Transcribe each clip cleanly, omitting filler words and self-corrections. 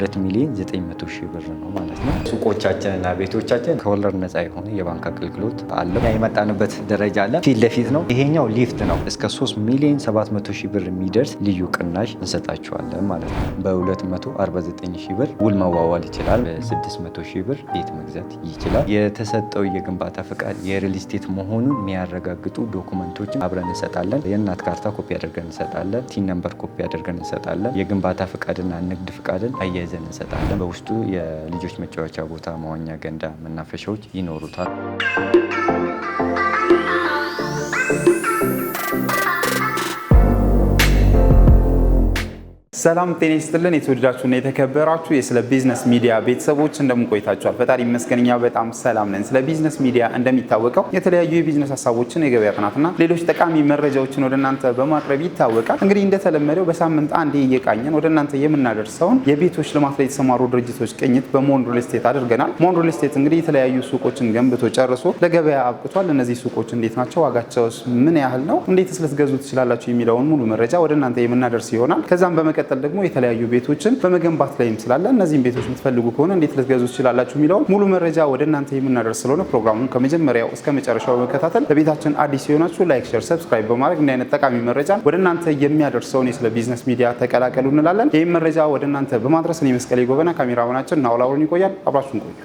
2,900,000 ብር ነው ማለት ነው። ሱቆቻችንና ቤቶቻችን ከወለድ ነፃ የሆነ የባንክ አገልግሎት አለው። የመጣንበት ደረጃ አለ። ፊት ለፊት ነው። ይሄኛው ሊፍት ነው። እስከ 3,700,000 ብር የሚደርስ ልዩ ቅናሽ እንሰጣቸዋለን ማለት ነው። በ249,000 ብር ውል መዋዋል ይችላል። በ600,000 ብር ቤት መግዛት ይችላል። የተሰጠው የግንባታ ፈቃድ የሪል ስቴት መሆኑን የሚያረጋግጡ ዶኩመንቶችን አብረን እንሰጣለን። የእናት ካርታ ኮፒ አድርገን እንሰጣለን። ቲን ነምበር ኮፒ አድርገን እንሰጣለን። የግንባታ ፈቃድና ንግድ ፈቃድን አያይዘን እንሰጣለን። በውስጡ የልጆች መጫወቻ ቦታ፣ መዋኛ ገንዳ፣ መናፈሻዎች ይኖሩታል። ሰላም ጤና ይስጥልን። የተወደዳችሁና የተከበራችሁ የስለ ቢዝነስ ሚዲያ ቤተሰቦች እንደምን ቆይታችኋል? ፈጣሪ ይመስገን እኛ በጣም ሰላም ነን። ስለ ቢዝነስ ሚዲያ እንደሚታወቀው የተለያዩ የቢዝነስ ሀሳቦችን፣ የገበያ ጥናትና ሌሎች ጠቃሚ መረጃዎችን ወደ እናንተ በማቅረብ ይታወቃል። እንግዲህ እንደተለመደው በሳምንት አንዴ እየቃኘን ወደ እናንተ የምናደርሰውን የቤቶች ልማት ላይ የተሰማሩ ድርጅቶች ቅኝት በሞን ሪል ስቴት አድርገናል። ሞን ሪል ስቴት እንግዲህ የተለያዩ ሱቆችን ገንብቶ ጨርሶ ለገበያ አብቅቷል። እነዚህ ሱቆች እንዴት ናቸው? ዋጋቸውስ ምን ያህል ነው? እንዴትስ ልትገዙ ትችላላችሁ? የሚለውን ሙሉ መረጃ ወደ እናንተ የምናደርስ ይሆናል። ከዛም በመቀጠል ደግሞ የተለያዩ ቤቶችን በመገንባት ላይም ስላለ እነዚህን ቤቶች የምትፈልጉ ከሆነ እንዴት ልትገዙ ትችላላችሁ የሚለውን ሙሉ መረጃ ወደ እናንተ የምናደርስ ስለሆነ ፕሮግራሙን ከመጀመሪያው እስከ መጨረሻው በመከታተል ለቤታችን አዲስ የሆናችሁ ላይክ፣ ሼር፣ ሰብስክራይብ በማድረግ እንዲህ አይነት ጠቃሚ መረጃ ወደ እናንተ የሚያደርሰውን የስለ ቢዝነስ ሚዲያ ተቀላቀሉ እንላለን። ይህም መረጃ ወደ እናንተ በማድረስ እኔ መስቀሌ ጎበና፣ ካሜራማናችን ናውላውርን ይቆያል። አብራችሁን ቆዩ።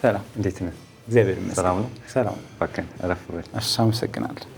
ሰላም እንዴት ነህ? እግዚአብሔር ይመስገን። ሰላም ነው። ሰላም እባክህን እረፍ በል። አመሰግናለሁ።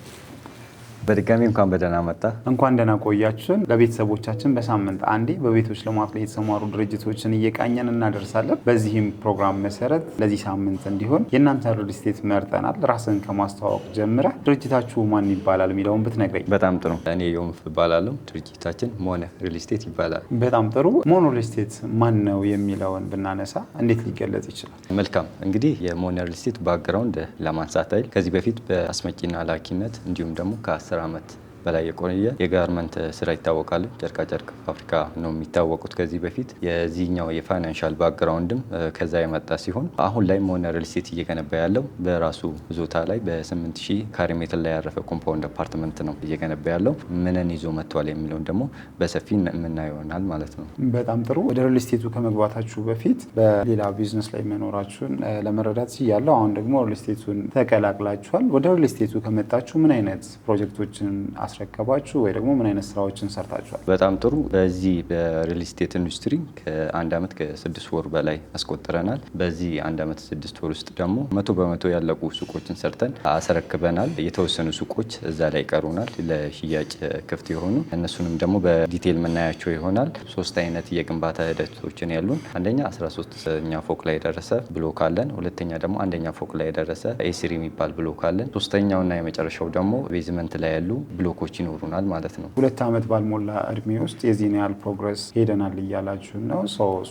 በድጋሚ እንኳን በደህና መጣ። እንኳን ደህና ቆያችሁን። ለቤተሰቦቻችን በሳምንት አንዴ በቤቶች ልማት ላይ የተሰማሩ ድርጅቶችን እየቃኘን እናደርሳለን። በዚህም ፕሮግራም መሰረት ለዚህ ሳምንት እንዲሆን የእናንተ ሪል ስቴት መርጠናል። ራስን ከማስተዋወቅ ጀምረህ ድርጅታችሁ ማን ይባላል የሚለውን ብትነግረኝ። በጣም ጥሩ። እኔ ዮምፍ እባላለሁ። ድርጅታችን ሞነ ሪል ስቴት ይባላል። በጣም ጥሩ። ሞነ ሪል ስቴት ማን ነው የሚለውን ብናነሳ እንዴት ሊገለጽ ይችላል? መልካም። እንግዲህ የሞነ ሪል ስቴት ባክግራውንድ ለማንሳት አይል ከዚህ በፊት በአስመጪና ላኪነት እንዲሁም ደግሞ ከ10 ዓመት በላይ የቆየ የጋርመንት ስራ ይታወቃሉ። ጨርቃጨርቅ ፋብሪካ ነው የሚታወቁት። ከዚህ በፊት የዚህኛው የፋይናንሻል ባክግራውንድም ከዛ የመጣ ሲሆን አሁን ላይ ሞነ ሪል ስቴት እየገነባ ያለው በራሱ ዞታ ላይ በ8,000 ካሬ ሜትር ላይ ያረፈ ኮምፓውንድ አፓርትመንት ነው እየገነባ ያለው። ምንን ይዞ መጥቷል የሚለውን ደግሞ በሰፊ የምናየው ይሆናል ማለት ነው። በጣም ጥሩ። ወደ ሪል ስቴቱ ከመግባታችሁ በፊት በሌላ ቢዝነስ ላይ መኖራችሁን ለመረዳት ሲያለው፣ አሁን ደግሞ ሪል ስቴቱን ተቀላቅላችኋል። ወደ ሪል ስቴቱ ከመጣችሁ ምን አይነት ፕሮጀክቶችን አስረከባችሁ ወይ ደግሞ ምን አይነት ስራዎችን ሰርታችኋል? በጣም ጥሩ። በዚህ በሪል ስቴት ኢንዱስትሪ ከ1 ዓመት ከ6 ወር በላይ አስቆጥረናል። በዚህ 1 ዓመት 6 ወር ውስጥ ደግሞ 100% ያለቁ ሱቆችን ሰርተን አስረክበናል። የተወሰኑ ሱቆች እዛ ላይ ይቀሩናል ለሽያጭ ክፍት የሆኑ እነሱንም ደግሞ በዲቴል የምናያቸው ይሆናል። 3 አይነት የግንባታ ሂደቶችን ያሉን፣ አንደኛ 13ኛ ፎቅ ላይ የደረሰ ብሎክ አለን። ሁለተኛ ደግሞ አንደኛ ፎቅ ላይ የደረሰ ኤ3 የሚባል ብሎክ አለን። ሶስተኛውና የመጨረሻው ደግሞ ቤዝመንት ላይ ያሉ ብሎኮች ይኖሩናል ማለት ነው። 2 ዓመት ባልሞላ እድሜ ውስጥ የዚህን ያህል ፕሮግረስ ሄደናል እያላችሁ ነው።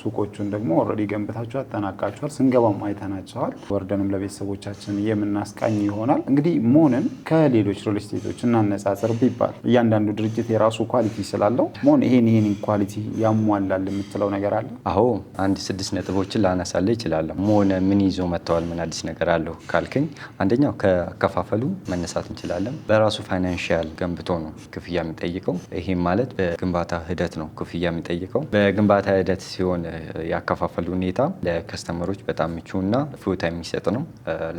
ሱቆቹን ደግሞ ኦልሬዲ ገንብታችሁ አጠናቃችኋል። ስንገባም አይተናቸዋል። ወርደንም ለቤተሰቦቻችን የምናስቃኝ ይሆናል። እንግዲህ ሞንን ከሌሎች ሪል ስቴቶች እናነጻጽር ቢባል እያንዳንዱ ድርጅት የራሱ ኳሊቲ ስላለው ሞን ይሄን ኳሊቲ ያሟላል የምትለው ነገር አለ? አዎ፣ 6 ነጥቦችን ላነሳለ ይችላለሁ። ሞን ምን ይዞ መጥተዋል፣ ምን አዲስ ነገር አለው ካልክኝ፣ አንደኛው ከአከፋፈሉ መነሳት እንችላለን። በራሱ ፋይናንሻል ገንብቶ ነው ክፍያ የሚጠይቀው። ይሄም ማለት በግንባታ ሂደት ነው ክፍያ የሚጠይቀው። በግንባታ ሂደት ሲሆን ያከፋፈሉ ሁኔታ ለከስተመሮች በጣም ምቹና ፎታ የሚሰጥ ነው።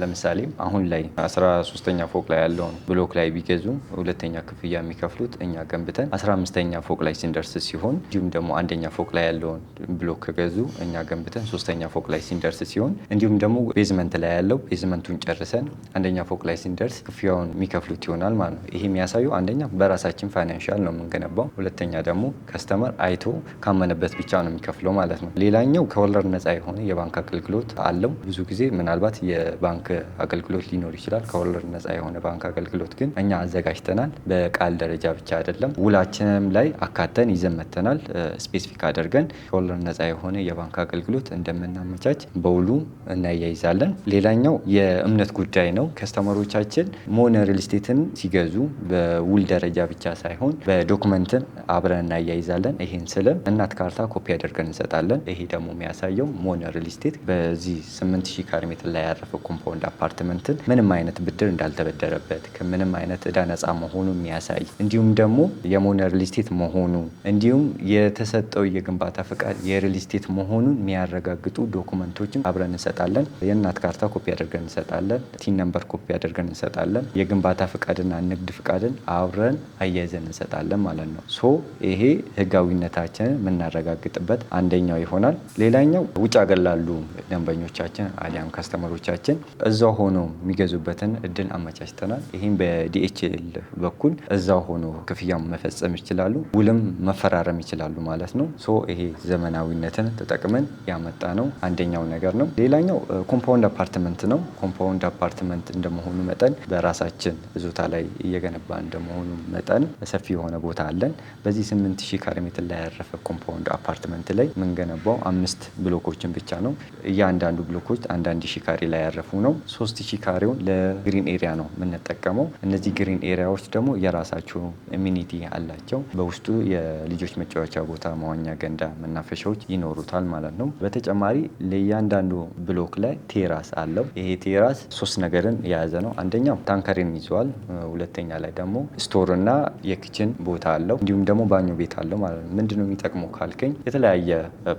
ለምሳሌ አሁን ላይ 13ኛ ፎቅ ላይ ያለውን ብሎክ ላይ ቢገዙ ሁለተኛ ክፍያ የሚከፍሉት እኛ ገንብተን 15ኛ ፎቅ ላይ ሲንደርስ ሲሆን፣ እንዲሁም ደግሞ አንደኛ ፎቅ ላይ ያለውን ብሎክ ከገዙ እኛ ገንብተን 3ኛ ፎቅ ላይ ሲንደርስ ሲሆን፣ እንዲሁም ደግሞ ቤዝመንት ላይ ያለው ቤዝመንቱን ጨርሰን አንደኛ ፎቅ ላይ ሲንደርስ ክፍያውን የሚከፍሉት ይሆናል ማለት ነው። ይሄ የሚያሳየው አንደኛ በራሳችን ፋይናንሻል ነው የምንገነባው። ሁለተኛ ደግሞ ከስተመር አይቶ ካመነበት ብቻ ነው የሚከፍለው ማለት ነው። ሌላኛው ከወለድ ነፃ የሆነ የባንክ አገልግሎት አለው። ብዙ ጊዜ ምናልባት የባንክ አገልግሎት ሊኖር ይችላል። ከወለድ ነፃ የሆነ ባንክ አገልግሎት ግን እኛ አዘጋጅተናል። በቃል ደረጃ ብቻ አይደለም፣ ውላችንም ላይ አካተን ይዘን መጥተናል። ስፔሲፊክ አድርገን ከወለድ ነፃ የሆነ የባንክ አገልግሎት እንደምናመቻች በውሉ እናያይዛለን። ሌላኛው የእምነት ጉዳይ ነው። ከስተመሮቻችን ሞነ ሪል ስቴትን ሲገዙ በውል በውል ደረጃ ብቻ ሳይሆን በዶክመንትን አብረን እናያይዛለን። ይሄን ስልም እናት ካርታ ኮፒ አድርገን እንሰጣለን። ይሄ ደግሞ የሚያሳየው ሞን ሪል ስቴት በዚህ 8000 ካሬ ሜትር ላይ ያረፈ ኮምፓውንድ አፓርትመንትን ምንም አይነት ብድር እንዳልተበደረበት ከምንም አይነት እዳ ነፃ መሆኑ የሚያሳይ እንዲሁም ደግሞ የሞን ሪል ስቴት መሆኑ እንዲሁም የተሰጠው የግንባታ ፍቃድ የሪል ስቴት መሆኑን የሚያረጋግጡ ዶክመንቶችን አብረን እንሰጣለን። የእናት ካርታ ኮፒ አድርገን እንሰጣለን። ቲን ነምበር ኮፒ አድርገን እንሰጣለን። የግንባታ ፍቃድና ንግድ ፍቃድን አብረን አያይዘን እንሰጣለን ማለት ነው። ሶ ይሄ ህጋዊነታችንን የምናረጋግጥበት አንደኛው ይሆናል። ሌላኛው ውጭ ሀገር ላሉ ደንበኞቻችን አሊያም ከስተመሮቻችን እዛው ሆኖ የሚገዙበትን እድል አመቻችተናል። ይህም በዲኤችኤል በኩል እዛው ሆኖ ክፍያ መፈጸም ይችላሉ፣ ውልም መፈራረም ይችላሉ ማለት ነው። ሶ ይሄ ዘመናዊነትን ተጠቅመን ያመጣ ነው አንደኛው ነገር ነው። ሌላኛው ኮምፓውንድ አፓርትመንት ነው። ኮምፓውንድ አፓርትመንት እንደመሆኑ መጠን በራሳችን ይዞታ ላይ እየገነባ እንደመሆኑ መጠን ሰፊ የሆነ ቦታ አለን። በዚህ 8000 ካሬ ሜትር ላይ ያረፈ ኮምፓውንድ አፓርትመንት ላይ የምንገነባው 5 ብሎኮችን ብቻ ነው። እያንዳንዱ ብሎኮች 1000 ካሬ ላይ ያረፉ ነው። 3000 ካሬውን ለግሪን ኤሪያ ነው የምንጠቀመው። እነዚህ ግሪን ኤሪያዎች ደግሞ የራሳቸው ኢሚኒቲ አላቸው። በውስጡ የልጆች መጫወቻ ቦታ፣ መዋኛ ገንዳ፣ መናፈሻዎች ይኖሩታል ማለት ነው። በተጨማሪ ለእያንዳንዱ ብሎክ ላይ ቴራስ አለው። ይሄ ቴራስ 3 ነገርን የያዘ ነው። አንደኛው ታንከርን ይዟል። ሁለተኛ ላይ ደግሞ ስቶርና የኪችን ቦታ አለው። እንዲሁም ደግሞ ባኞ ቤት አለው ማለት ነው። ምንድነው የሚጠቅመው ካልከኝ የተለያየ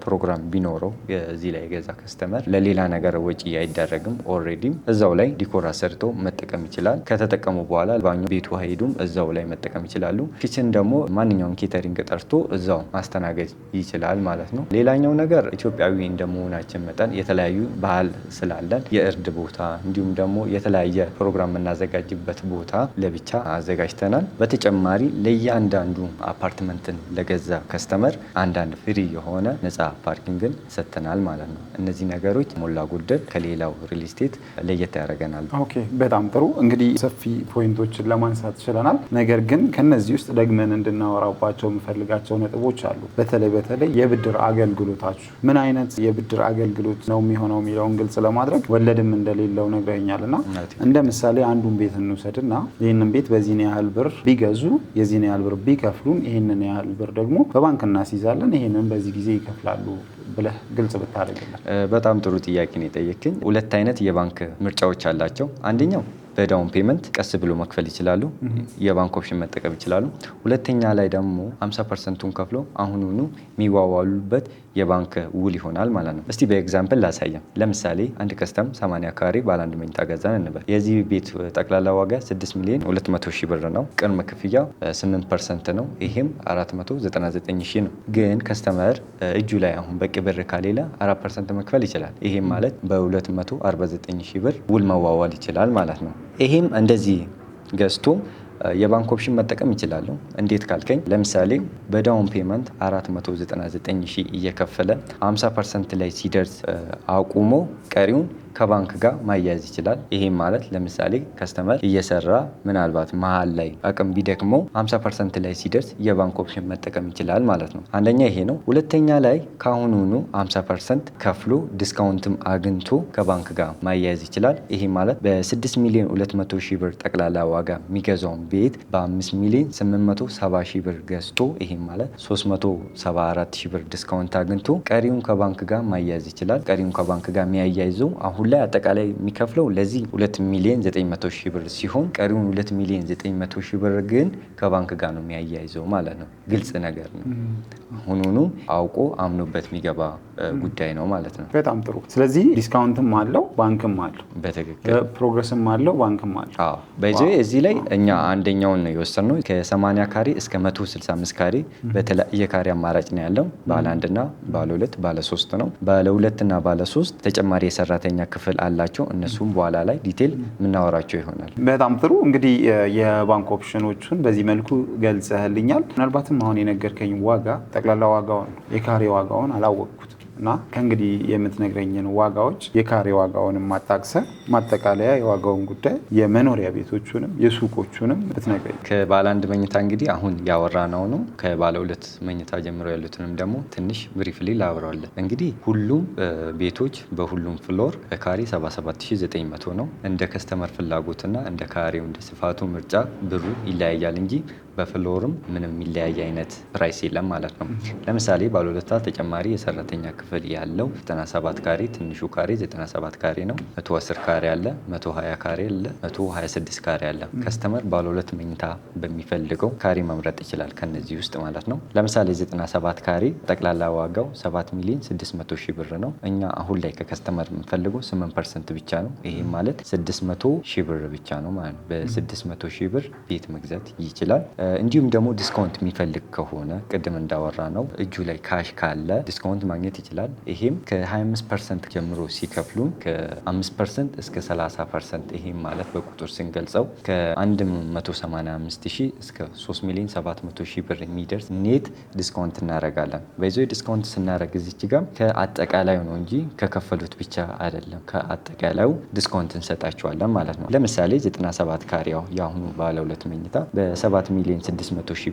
ፕሮግራም ቢኖረው እዚህ ላይ የገዛ ከስተመር ለሌላ ነገር ወጪ አይደረግም። ኦልሬዲ እዛው ላይ ዲኮር አሰርቶ መጠቀም ይችላል። ከተጠቀሙ በኋላ ባኞ ቤቱ ሄዱም እዛው ላይ መጠቀም ይችላሉ። ኪችን ደግሞ ማንኛውም ኬተሪንግ ጠርቶ እዛው ማስተናገድ ይችላል ማለት ነው። ሌላኛው ነገር ኢትዮጵያዊ እንደመሆናችን መጠን የተለያዩ ባህል ስላለን የእርድ ቦታ እንዲሁም ደግሞ የተለያየ ፕሮግራም የምናዘጋጅበት ቦታ ለብቻ አዘጋጅተናል። በተጨማሪ ለእያንዳንዱ አፓርትመንትን ለገዛ ከስተመር አንዳንድ ፍሪ የሆነ ነፃ ፓርኪንግን ሰጥተናል ማለት ነው። እነዚህ ነገሮች ሞላ ጎደል ከሌላው ሪል ስቴት ለየት ያደርገናል። ኦኬ፣ በጣም ጥሩ። እንግዲህ ሰፊ ፖይንቶችን ለማንሳት ችለናል። ነገር ግን ከነዚህ ውስጥ ደግመን እንድናወራባቸው የምፈልጋቸው ነጥቦች አሉ። በተለይ የብድር አገልግሎታችሁ ምን አይነት የብድር አገልግሎት ነው የሚሆነው የሚለውን ግልጽ ለማድረግ ወለድም እንደሌለው ነግረኛል እና እንደ ምሳሌ አንዱን ቤት እንውሰድና ይህንን ቤት በዚህን ያህል ብር ቢገዙ የዚህን ያህል ብር ቢከፍሉን ይህንን ያህል ብር ደግሞ በባንክ እናስይዛለን፣ ይህንን በዚህ ጊዜ ይከፍላሉ ብለህ ግልጽ ብታደርግልን። በጣም ጥሩ ጥያቄ ነው የጠየቅኝ። 2 አይነት የባንክ ምርጫዎች አላቸው። አንደኛው በዳውን ፔመንት ቀስ ብሎ መክፈል ይችላሉ። የባንክ ኦፕሽን መጠቀም ይችላሉ። ሁለተኛ ላይ ደግሞ 50%ቱን ከፍሎ አሁኑኑ የሚዋዋሉበት የባንክ ውል ይሆናል ማለት ነው። እስቲ በኤግዛምፕል ላሳየም። ለምሳሌ አንድ ከስተም 80 ካሬ ባለ 1 መኝታ ገዛን እንበል። የዚህ ቤት ጠቅላላ ዋጋ 6,200,000 ብር ነው። ቅድመ ክፍያ 8% ነው። ይሄም 499,000 ነው። ግን ከስተመር እጁ ላይ አሁን በቂ ብር ካሌለ 4% መክፈል ይችላል። ይሄም ማለት በ249,000 ብር ውል መዋዋል ይችላል ማለት ነው። ይሄም እንደዚህ ገዝቶ የባንክ ኦፕሽን መጠቀም ይችላሉ። እንዴት ካልከኝ ለምሳሌ በዳውን ፔመንት 499,000 እየከፈለ 50% ላይ ሲደርስ አቁሞ ቀሪውን ከባንክ ጋር ማያያዝ ይችላል። ይሄም ማለት ለምሳሌ ከስተመር እየሰራ ምናልባት መሀል ላይ አቅም ቢደክመው 50% ላይ ሲደርስ የባንክ ኦፕሽን መጠቀም ይችላል ማለት ነው። አንደኛ ይሄ ነው። ሁለተኛ ላይ ካሁኑኑ 50% ከፍሎ ዲስካውንትም አግኝቶ ከባንክ ጋር ማያያዝ ይችላል። ይሄ ማለት በ6,200,000 ብር ጠቅላላ ዋጋ የሚገዛውን ቤት በ5,870,000 ብር ገዝቶ ይሄ ማለት 374,000 ብር ዲስካውንት አግኝቶ ቀሪውን ከባንክ ጋር ማያያዝ ይችላል። ቀሪውን ከባንክ ጋር የሚያያይዘው አሁን ላይ አጠቃላይ የሚከፍለው ለዚህ 2,900,000 ብር ሲሆን ቀሪውን 2,900,000 ብር ግን ከባንክ ጋር ነው የሚያያይዘው ማለት ነው። ግልጽ ነገር ነው። አሁኑኑ አውቆ አምኖበት የሚገባ ጉዳይ ነው ማለት ነው። በጣም ጥሩ። ስለዚህ ዲስካውንትም አለው ባንክም አለው። በትክክል ፕሮግረስም አለው ባንክም አለው። አዎ በዚህ እዚህ ላይ እኛ አንደኛውን ነው የወሰድነው። ከ80 ካሬ እስከ 165 ካሬ በተለያየ ካሬ አማራጭ ነው ያለው። ባለ 1 እና ባለ 2 ባለ 3 ነው። ባለ 2 እና ባለ 3 ተጨማሪ የሰራተኛ ክፍል አላቸው። እነሱም በኋላ ላይ ዲቴል የምናወራቸው ይሆናል። በጣም ጥሩ። እንግዲህ የባንክ ኦፕሽኖቹን በዚህ መልኩ ገልጸህልኛል። ምናልባትም አሁን የነገርከኝ ዋጋ ጠቅላላ ዋጋውን የካሬ ዋጋውን አላወቅኩት። እና ከእንግዲህ የምትነግረኝን ዋጋዎች የካሬ ዋጋውንም ማጣቅሰ ማጠቃለያ የዋጋውን ጉዳይ የመኖሪያ ቤቶቹንም የሱቆቹንም ብትነግረኝ። ከባለ አንድ መኝታ እንግዲህ አሁን ያወራ ነው። ከባለ ሁለት መኝታ ጀምሮ ያሉትንም ደግሞ ትንሽ ብሪፍሊ ላብራለን። እንግዲህ ሁሉም ቤቶች በሁሉም ፍሎር በካሬ 77900 ነው። እንደ ከስተመር ፍላጎትና እንደ ካሬው እንደ ስፋቱ ምርጫ ብሩ ይለያያል እንጂ በፍሎርም ምንም የሚለያይ አይነት ፕራይስ የለም ማለት ነው። ለምሳሌ ባለ ሁለታ ተጨማሪ የሰራተኛ ክፍል ያለው 97 ካሬ ትንሹ ካሬ 97 ካሬ ነው። 110 ካሬ አለ፣ 120 ካሬ አለ፣ 126 ካሬ አለ። ከስተመር ባለ ሁለት መኝታ በሚፈልገው ካሬ መምረጥ ይችላል ከነዚህ ውስጥ ማለት ነው። ለምሳሌ 97 ካሬ ጠቅላላ ዋጋው 7,600,000 ብር ነው። እኛ አሁን ላይ ከከስተመር የምንፈልገው 8% ብቻ ነው። ይሄም ማለት 600,000 ብር ብቻ ነው ማለት ነው። በ600,000 ብር ቤት መግዛት ይችላል። እንዲሁም ደግሞ ዲስካውንት የሚፈልግ ከሆነ ቅድም እንዳወራ ነው እጁ ላይ ካሽ ካለ ዲስካውንት ማግኘት ይችላል። ይሄም ከ25% ጀምሮ ሲከፍሉ ከ5% እስከ 30%። ይሄም ማለት በቁጥር ስንገልጸው ከ185,000 እስከ 3,700,000 ብር የሚደርስ ኔት ዲስካውንት እናደርጋለን። በይዞ ዲስካውንት ስናደርግ እዚች ጋር ከአጠቃላዩ ነው እንጂ ከከፈሉት ብቻ አይደለም። ከአጠቃላዩ ዲስካውንት እንሰጣቸዋለን ማለት ነው። ለምሳሌ 97 ካሬው የአሁኑ ባለ ሁለት መኝታ በ7,600,000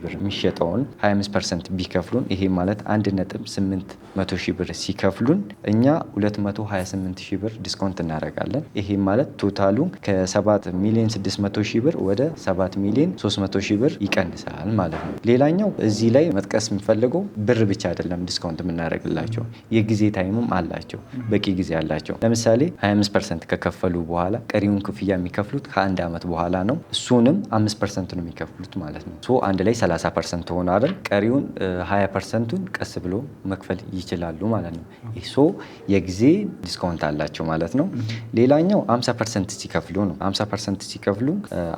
ብር የሚሸጠውን 25% ቢከፍሉን ይሄ ማለት 1,800,000 ብር ሲከፍሉን እኛ 228,000 ብር ዲስካውንት እናደርጋለን። ይሄ ማለት ቶታሉ ከ7,600,000 ብር ወደ 7,300,000 ብር ይቀንሳል ማለት ነው። ሌላኛው እዚህ ላይ መጥቀስ የሚፈልገው ብር ብቻ አይደለም ዲስካውንት የምናደርግላቸው የጊዜ ታይምም አላቸው። በቂ ጊዜ አላቸው። ለምሳሌ 25% ከከፈሉ በኋላ ቀሪውን ክፍያ የሚከፍሉት ከ1 ዓመት በኋላ ነው። እሱንም 5% ነው የሚከፍሉት ማለት ነው። አንድ ላይ 30% ሆነ አይደል? ቀሪውን 20%ቱን ቀስ ብሎ መክፈል ይችላሉ ማለት ነው። የጊዜ ዲስካውንት አላቸው ማለት ነው። ሌላኛው 50% ሲከፍሉ ነው። 50% ሲከፍሉ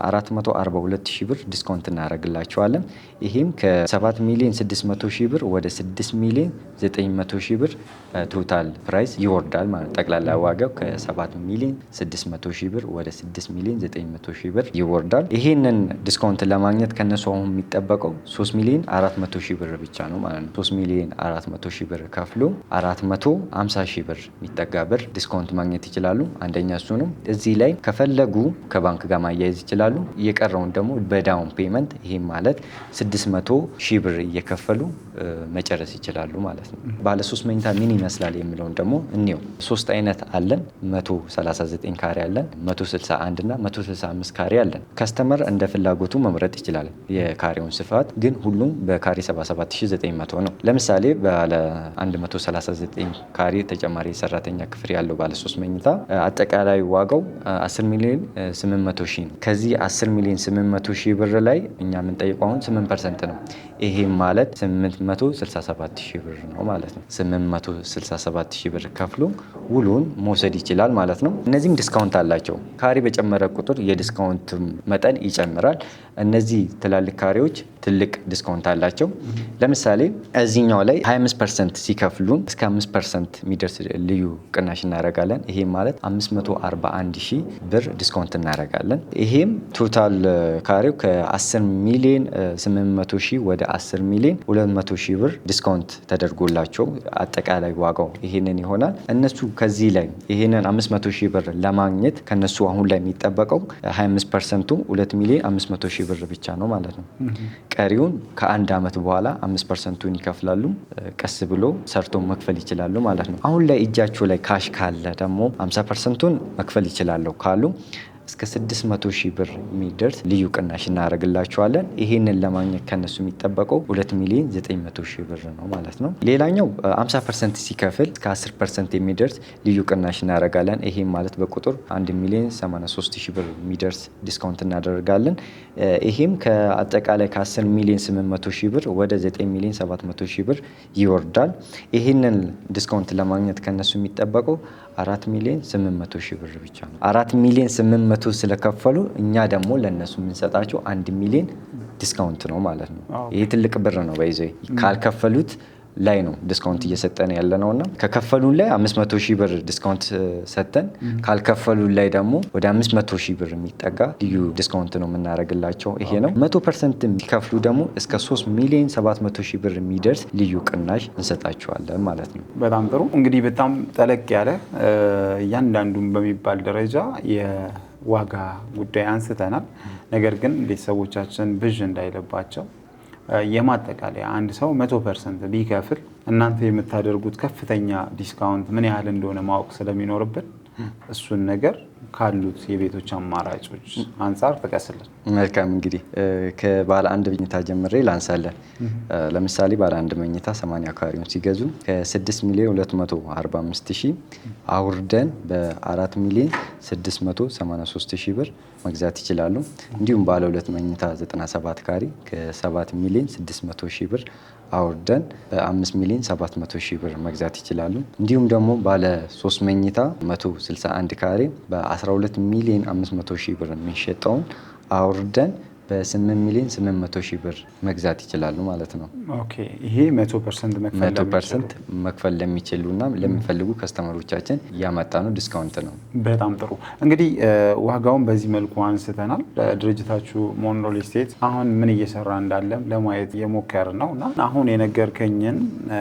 442,000 ብር ዲስካውንት እናደርግላቸዋለን። ይሄም ከ7,600,000 ብር ወደ 6,900,000 ብር ቶታል ፕራይስ ይወርዳል ማለት ነው። ጠቅላላ ዋጋው ከ7,600,000 ብር ወደ 6,900,000 ብር ይወርዳል። ይሄንን ዲስካውንት ለማግኘት ከነሱ አሁን የሚጠበቀው 3,400,000 ብር ብቻ ነው ማለት ነው። 3,400,000 ብር ከፍሎ 450,000 ብር የሚጠጋ ብር ዲስካውንት ማግኘት ይችላሉ። አንደኛ እሱ ነው። እዚህ ላይ ከፈለጉ ከባንክ ጋር ማያያዝ ይችላሉ። የቀረውን ደግሞ በዳውን ፔመንት ይሄም ማለት 600,000 ብር እየከፈሉ መጨረስ ይችላሉ ማለት ነው። ባለ 3 መኝታ ምን ይመስላል የሚለውን ደግሞ እንየው። 3 አይነት አለን። 139 ካሬ አለን፣ 161 እና 165 ካሬ አለን። ከስተመር እንደ ፍላጎቱ መምረጥ ይችላል። የካሬውን ስፋት ግን ሁሉም በካሬ 77,900 ነው። ለምሳሌ ባለ 139 ካሬ ተጨማሪ የሰራተኛ ክፍል ያለው ባለ 3 መኝታ አጠቃላይ ዋጋው 10,800,000 ነው። ከዚህ 10,800,000 ብር ላይ እኛ የምንጠይቀው አሁን 8% ነው። ይሄም ማለት 867,000 ብር ነው ማለት ነው። 867,000 ብር ከፍሎ ውሉን መውሰድ ይችላል ማለት ነው። እነዚህም ዲስካውንት አላቸው። ካሬ በጨመረ ቁጥር የዲስካውንት መጠን ይጨምራል። እነዚህ ትላልቅ ካሬዎች ትልቅ ዲስካውንት አላቸው። ለምሳሌ እዚህኛው ላይ 25% ሲከፍሉን እስከ 5% የሚደርስ ልዩ ቅናሽ እናደርጋለን። ይሄም ማለት 541,000 ብር ዲስካውንት እናደርጋለን። ይሄም ቶታል ካሬው ከ10,800,000 ወደ 10,200,000 ብር ዲስካውንት ተደርጎላቸው አጠቃላይ ዋጋው ይሄንን ይሆናል። እነሱ ከዚህ ላይ ይሄንን 500,000 ብር ለማግኘት ከነሱ አሁን ላይ የሚጠበቀው 25%ቱ 2,500,000 ብር ብቻ ነው ማለት ነው። ቀሪውን ከ1 ዓመት በኋላ 5%ቱን ይከፍላሉ። ቀስ ብሎ ሰርቶ መክፈል ይችላሉ ማለት ነው። አሁን ላይ እጃቸው ላይ ካሽ ካለ ደግሞ 50%ቱን መክፈል ይችላሉ ካሉ እስከ 600,000 ብር የሚደርስ ልዩ ቅናሽ እናደርግላቸዋለን። ይሄንን ለማግኘት ከነሱ የሚጠበቀው 2,900,000 ብር ነው ማለት ነው። ሌላኛው 50% ሲከፍል እስከ 10% የሚደርስ ልዩ ቅናሽ እናደርጋለን። ይሄም ማለት በቁጥር 1,83,000 ብር የሚደርስ ዲስካውንት እናደርጋለን። ይሄም ከአጠቃላይ ከ10,800,000 ብር ወደ 9,700,000 ብር ይወርዳል። ይሄንን ዲስካውንት ለማግኘት ከነሱ የሚጠበቀው 4,800,000 ብር ብቻ ነው። 4,800,000 ስለከፈሉ እኛ ደግሞ ለነሱ የምንሰጣቸው 1,000,000 ዲስካውንት ነው ማለት ነው። ይሄ ትልቅ ብር ነው። በይዘ ካልከፈሉት ላይ ነው ዲስካውንት እየሰጠን ያለ ነውና ከከፈሉን ላይ 500 ሺህ ብር ዲስካውንት ሰጠን፣ ካልከፈሉን ላይ ደግሞ ወደ 500 ሺህ ብር የሚጠጋ ልዩ ዲስካውንት ነው የምናደርግላቸው። ይሄ ነው 100% የሚከፍሉ ደግሞ እስከ 3 ሚሊዮን 700 ሺህ ብር የሚደርስ ልዩ ቅናሽ እንሰጣቸዋለን ማለት ነው። በጣም ጥሩ። እንግዲህ በጣም ጠለቅ ያለ እያንዳንዱን በሚባል ደረጃ የዋጋ ጉዳይ አንስተናል። ነገር ግን ቤተሰቦቻችን ብዥ እንዳይለባቸው የማጠቃለያ አንድ ሰው 100% ቢከፍል እናንተ የምታደርጉት ከፍተኛ ዲስካውንት ምን ያህል እንደሆነ ማወቅ ስለሚኖርብን እሱን ነገር ካሉት የቤቶች አማራጮች አንጻር ጥቀስልን። መልካም እንግዲህ ከባለ አንድ መኝታ ጀምሬ ላንሳለን። ለምሳሌ ባለ አንድ መኝታ 80 ካሬውን ሲገዙ ከ6 ሚሊዮን 245 ሺህ አውርደን በ4 ሚሊዮን 683 ሺህ ብር መግዛት ይችላሉ። እንዲሁም ባለ ሁለት መኝታ 97 ካሬ ከ7 ሚሊዮን 600 ሺህ ብር አውርደን በ5 ሚሊዮን 700 ሺህ ብር መግዛት ይችላሉ። እንዲሁም ደግሞ ባለ 3 መኝታ 161 ካሬ በ12 ሚሊዮን 500 ሺህ ብር የሚሸጠውን አውርደን በ8 ሚሊዮን 800 ሺህ ብር መግዛት ይችላሉ ማለት ነው። ኦኬ፣ ይሄ 100% መክፈል ለሚችሉና ለሚፈልጉ ከስተመሮቻችን እያመጣ ነው ዲስካውንት ነው። በጣም ጥሩ። እንግዲህ ዋጋውን በዚህ መልኩ አንስተናል። ድርጅታችሁ ሞንሮል ስቴት አሁን ምን እየሰራ እንዳለም ለማየት የሞከር ነው እና አሁን የነገርከኝን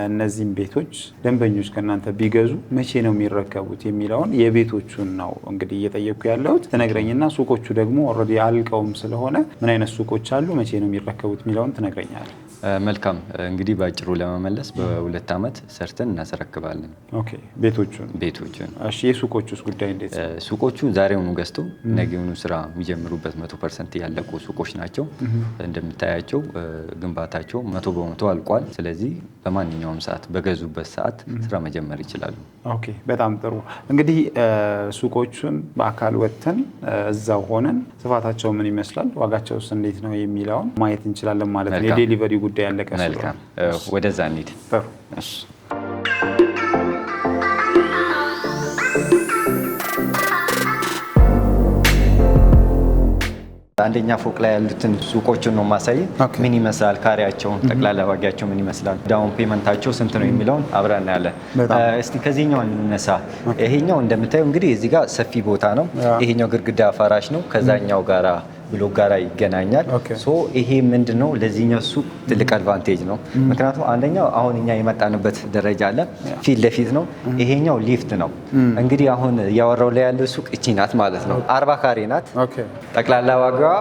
እነዚህም ቤቶች ደንበኞች ከእናንተ ቢገዙ መቼ ነው የሚረከቡት የሚለውን የቤቶቹን ነው እንግዲህ እየጠየኩ ያለሁት ትነግረኝና ሱቆቹ ደግሞ ኦልሬዲ አልቀውም ስለሆነ ምን አይነት ሱቆች አሉ፣ መቼ ነው የሚረከቡት የሚለውን ትነግረኛለህ። መልካም እንግዲህ በአጭሩ ለመመለስ በ2 ዓመት ሰርተን እናስረክባለን። ኦኬ፣ ቤቶቹን። እሺ፣ የሱቆቹስ ጉዳይ እንዴት ነው? ሱቆቹ ዛሬውኑ ገዝተው ነገውኑ ስራ የሚጀምሩበት 100% ያለቁ ሱቆች ናቸው። እንደምታያቸው ግንባታቸው 100% አልቋል። ስለዚህ በማንኛውም ሰዓት በገዙበት ሰዓት ስራ መጀመር ይችላሉ። ኦኬ፣ በጣም ጥሩ። እንግዲህ ሱቆቹን በአካል ወጥተን እዛው ሆነን ስፋታቸው ምን ይመስላል፣ ዋጋቸውስ እንዴት ነው የሚለውን ማየት እንችላለን ማለት ነው። የዴሊቨሪ ጉዳይ ያለቀ መልካም፣ ወደዛ እንሂድ። እሺ፣ አንደኛ ፎቅ ላይ ያሉትን ሱቆችን ነው ማሳይ። ምን ይመስላል፣ ካሬያቸውን፣ ጠቅላላ ዋጋቸው ምን ይመስላል፣ ዳውን ፔመንታቸው ስንት ነው የሚለውን አብረን እናያለን። እስቲ ከዚህኛው እንነሳ። ይሄኛው እንደምታየው እንግዲህ እዚህ ጋር ሰፊ ቦታ ነው። ይሄኛው ግድግዳ ፈራሽ ነው፣ ከዛኛው ጋራ ብሎክ ጋራ ይገናኛል። ሶ ይሄ ምንድነው ለዚህኛው ሱቅ ትልቅ አድቫንቴጅ ነው። ምክንያቱም አንደኛው አሁን እኛ የመጣንበት ደረጃ አለ፣ ፊት ለፊት ነው። ይሄኛው ሊፍት ነው። እንግዲህ አሁን እያወራው ላይ ያለው ሱቅ እቺ ናት ማለት ነው። 40 ካሬ ናት። ጠቅላላ ዋጋዋ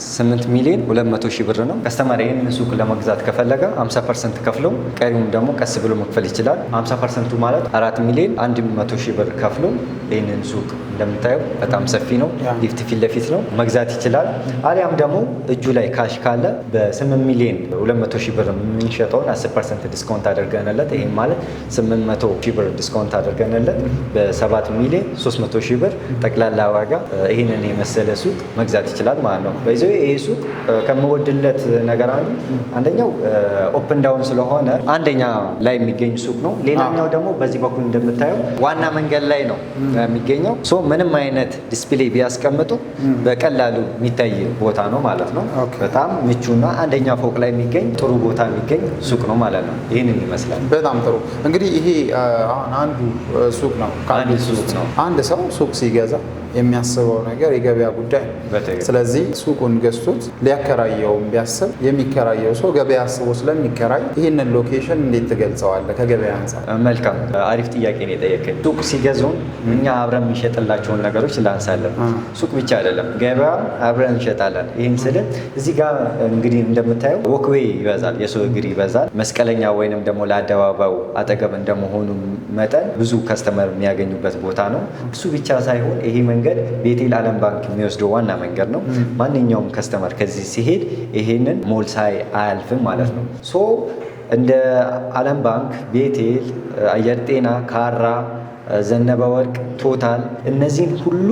8 ሚሊዮን 200 ሺህ ብር ነው። ከስተመር ይሄንን ሱቅ ለመግዛት ከፈለገ 50% ከፍሎ ቀሪውን ደግሞ ቀስ ብሎ መክፈል ይችላል። 50% ማለት 4 ሚሊዮን 100 ሺህ ብር ከፍሎ ይሄንን ሱቅ እንደምታየው በጣም ሰፊ ነው። ሊፍት ፊት ለፊት ነው፣ መግዛት ይችላል። አሊያም ደግሞ እጁ ላይ ካሽ ካለ በ8 ሚሊዮን 200 ሺህ ብር የምንሸጠውን 10% ዲስካውንት አድርገንለት፣ ይሄ ማለት 800 ሺህ ብር ዲስካውንት አድርገንለት በ7 ሚሊዮን 300 ሺህ ብር ጠቅላላ ዋጋ ይህንን የመሰለ ሱቅ መግዛት ይችላል ማለት ነው። በዚህ ይሄ ሱቅ ከምወድለት ነገር አንደኛው ኦፕን ዳውን ስለሆነ አንደኛ ላይ የሚገኝ ሱቅ ነው። ሌላኛው ደግሞ በዚህ በኩል እንደምታየው ዋና መንገድ ላይ ነው የሚገኘው። ምንም አይነት ዲስፕሌይ ቢያስቀምጡ በቀላሉ የሚታይ ቦታ ነው ማለት ነው። በጣም ምቹና አንደኛ ፎቅ ላይ የሚገኝ ጥሩ ቦታ የሚገኝ ሱቅ ነው ማለት ነው። ይህንን ይመስላል። በጣም ጥሩ። እንግዲህ ይሄ አንዱ ሱቅ ነው። አንድ ሰው ሱቅ ሲገዛ የሚያስበው ነገር የገበያ ጉዳይ ነው። ስለዚህ ሱቁን ገዝቶት ሊያከራየው ቢያስብ የሚከራየው ሰው ገበያ አስቦ ስለሚከራይ ይህንን ሎኬሽን እንዴት ትገልጸዋለህ ከገበያ አንጻር? መልካም፣ አሪፍ ጥያቄ ነው የጠየቀኝ። ሱቅ ሲገዙን እኛ አብረን የሚሸጥላቸውን ነገሮች ላንሳለን። ሱቅ ብቻ አይደለም፣ ገበያ አብረን እንሸጣለን። ይህን ስል እዚህ ጋር እንግዲህ እንደምታየው ወክዌይ ይበዛል፣ የሰው እግር ይበዛል። መስቀለኛ ወይንም ደግሞ ለአደባባዩ አጠገብ እንደመሆኑ መጠን ብዙ ከስተመር የሚያገኙበት ቦታ ነው። እሱ ብቻ ሳይሆን ይሄ መንገድ ቤቴል ዓለም ባንክ የሚወስደው ዋና መንገድ ነው። ማንኛውም ከስተመር ከዚህ ሲሄድ ይሄንን ሞል ሳይ አያልፍም ማለት ነው። ሶ እንደ ዓለም ባንክ፣ ቤቴል፣ አየር ጤና፣ ካራ ዘነበ ወርቅ፣ ቶታል እነዚህን ሁሉ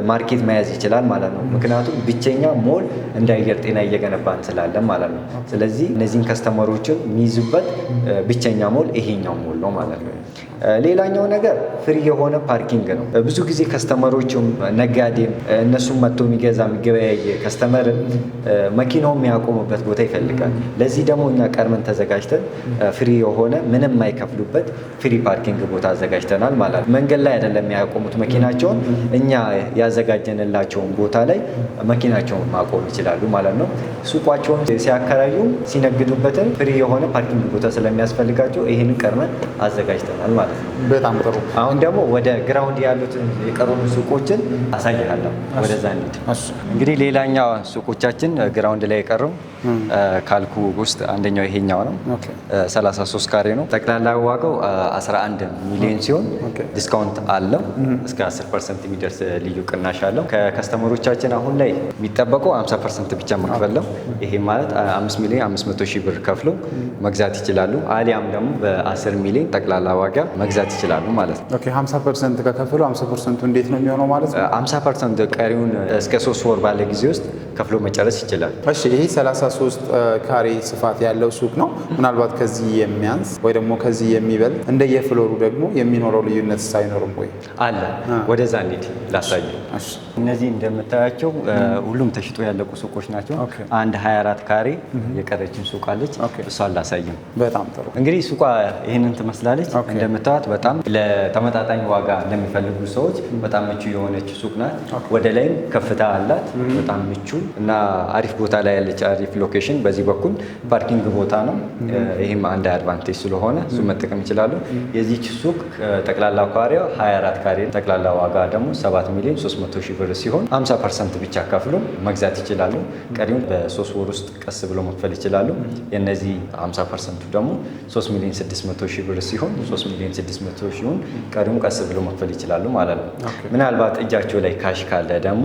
ማርኬት መያዝ ይችላል ማለት ነው። ምክንያቱም ብቸኛ ሞል እንደ አየር ጤና እየገነባን ስላለን ማለት ነው። ስለዚህ እነዚህን ከስተመሮችን የሚይዙበት ብቸኛ ሞል ይሄኛው ሞል ነው ማለት ነው። ሌላኛው ነገር ፍሪ የሆነ ፓርኪንግ ነው። ብዙ ጊዜ ከስተመሮችም ነጋዴም እነሱም መጥቶ የሚገበያይ ከስተመርን መኪናው የሚያቆሙበት ቦታ ይፈልጋል። ለዚህ ደግሞ እኛ ቀድመን ተዘጋጅተን ፍሪ የሆነ ምንም የማይከፍሉበት ፍሪ ፓርኪንግ ቦታ አዘጋጅተናል ማለት ነው። መንገድ ላይ አይደለም የሚያቆሙት መኪናቸውን፣ እኛ ያዘጋጀንላቸውን ቦታ ላይ መኪናቸውን ማቆም ይችላሉ ማለት ነው። ሱቋቸውን ሲያከራዩ ሲነግዱበትን ፍሪ የሆነ ፓርኪንግ ቦታ ስለሚያስፈልጋቸው ይህንን ቀድመን አዘጋጅተናል ማለት ነው። በጣም ጥሩ። አሁን ደግሞ ወደ ግራውንድ ያሉትን የቀሩን ሱቆችን አሳይሃለሁ። ወደዛ እንሂድ። እንግዲህ ሌላኛው ሱቆቻችን ግራውንድ ላይ የቀረው ካልኩ ውስጥ አንደኛው ይሄኛው ነው። 33 ካሬ ነው። ጠቅላላ ዋጋው 11 ሚሊዮን ሲሆን ዲስካውንት አለው። እስከ 10% የሚደርስ ልዩ ቅናሽ አለው። ከከስተመሮቻችን አሁን ላይ የሚጠበቀው 50% ብቻ መክፈል ነው። ይሄ ማለት 5 ሚሊዮን 500 ሺህ ብር ከፍለው መግዛት ይችላሉ። አሊያም ደግሞ በ10 ሚሊዮን ጠቅላላ ዋጋ መግዛት ይችላሉ ማለት ነው። 50% ከከፈሉ 50% እንዴት ነው የሚሆነው ማለት ነው? 50% ቀሪውን እስከ 3 ወር ባለ ጊዜ ውስጥ ከፍሎ መጨረስ ይችላል። እሺ፣ ይሄ 33 ካሬ ስፋት ያለው ሱቅ ነው። ምናልባት ከዚህ የሚያንስ ወይ ደግሞ ከዚህ የሚበልጥ እንደየፍሎሩ ደግሞ የሚኖረው ልዩነት ሳይኖርም ወይ አለ? ወደዛ እንሂድ ላሳይ። እነዚህ እንደምታያቸው ሁሉም ተሽጦ ያለቁ ሱቆች ናቸው። አንድ 24 ካሬ የቀረችን ሱቅ አለች። እሷን ላሳይም። በጣም ጥሩ። እንግዲህ ሱቋ ይህንን ትመስላለች። እንደምታዩት በጣም ለተመጣጣኝ ዋጋ ለሚፈልጉ ሰዎች በጣም ምቹ የሆነች ሱቅ ናት። ወደ ላይም ከፍታ አላት። በጣም ምቹ እና አሪፍ ቦታ ላይ ያለች አሪፍ ሎኬሽን። በዚህ በኩል ፓርኪንግ ቦታ ነው። ይህም አንድ አድቫንቴጅ ስለሆነ እሱ መጠቀም ይችላሉ። የዚች ሱቅ ጠቅላላ ካሬዋ 24 ካሬ፣ ጠቅላላ ዋጋ ደግሞ 7 ሚሊዮን 300 ሺህ ብር ሲሆን 50% ብቻ ከፍሎ መግዛት ይችላሉ። ቀሪውን በ3 ወር ውስጥ ቀስ ብሎ መክፈል ይችላሉ። የነዚህ 50% ደግሞ 3 ሚሊዮን 600 ሺህ ብር ሲሆን 3 ሚሊዮን 600 ሺውን ቀሪውን ቀስ ብሎ መክፈል ይችላሉ ማለት ነው። ምናልባት እጃቸው ላይ ካሽ ካለ ደግሞ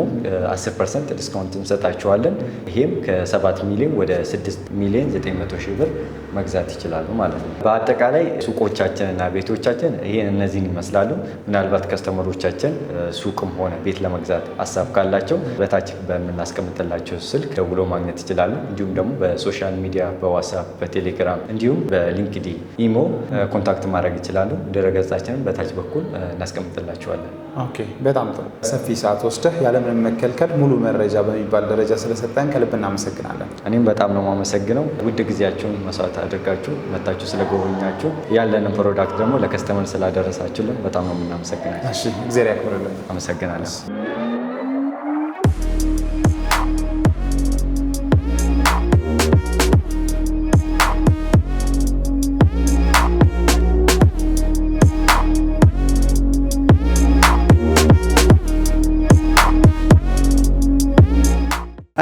10% ዲስካውንት እንሰጣቸዋለን። ይሄም ከ7 ሚሊዮን ወደ 6 ሚሊዮን 900 ሺህ ብር መግዛት ይችላሉ ማለት ነው። በአጠቃላይ ሱቆቻችንና ቤቶቻችን ይሄን እነዚህን ይመስላሉ። ምናልባት ከስተመሮቻችን ሱቅም ሆነ ቤት ለመግዛት ሀሳብ ካላቸው በታች በምናስቀምጥላቸው ስልክ ደውሎ ማግኘት ይችላሉ። እንዲሁም ደግሞ በሶሻል ሚዲያ በዋትስአፕ፣ በቴሌግራም እንዲሁም በሊንክዲን ኢሞ ኮንታክት ማድረግ ይችላሉ። ድረገጻችንን በታች በኩል እናስቀምጥላቸዋለን። ኦኬ፣ በጣም ጥሩ። ሰፊ ሰዓት ወስደህ ያለምንም መከልከል ሙሉ መረጃ በሚባል ደረጃ ስለሰጠን ከልብ እናመሰግናለን። እኔም በጣም ነው የማመሰግነው። ውድ ጊዜያችሁን መስዋዕት አድርጋችሁ መታችሁ ስለጎበኛችሁ ያለንን ፕሮዳክት ደግሞ ለከስተመር ስላደረሳችሁልን በጣም ነው የምናመሰግናለን። እሺ፣ እግዚአብሔር ያክብርልን። አመሰግናለሁ።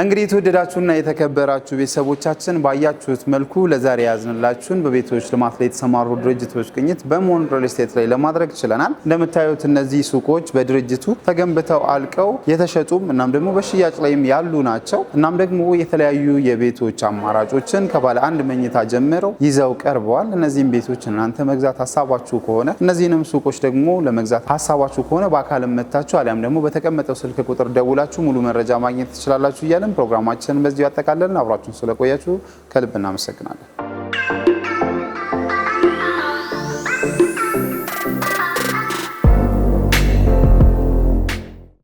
እንግዲህ የተወደዳችሁና የተከበራችሁ ቤተሰቦቻችን ባያችሁት መልኩ ለዛሬ ያዝንላችሁን በቤቶች ልማት ላይ የተሰማሩ ድርጅቶች ቅኝት በሞን ሪል ስቴት ላይ ለማድረግ ችለናል። እንደምታዩት እነዚህ ሱቆች በድርጅቱ ተገንብተው አልቀው የተሸጡም እናም ደግሞ በሽያጭ ላይም ያሉ ናቸው። እናም ደግሞ የተለያዩ የቤቶች አማራጮችን ከባለ አንድ መኝታ ጀምረው ይዘው ቀርበዋል። እነዚህም ቤቶች እናንተ መግዛት ሀሳባችሁ ከሆነ እነዚህንም ሱቆች ደግሞ ለመግዛት ሀሳባችሁ ከሆነ በአካልም መታችሁ አሊያም ደግሞ በተቀመጠው ስልክ ቁጥር ደውላችሁ ሙሉ መረጃ ማግኘት ትችላላችሁ እያለን ፕሮግራማችንን በዚሁ ያጠቃለልን። አብራችሁን ስለቆያችሁ ከልብ እናመሰግናለን።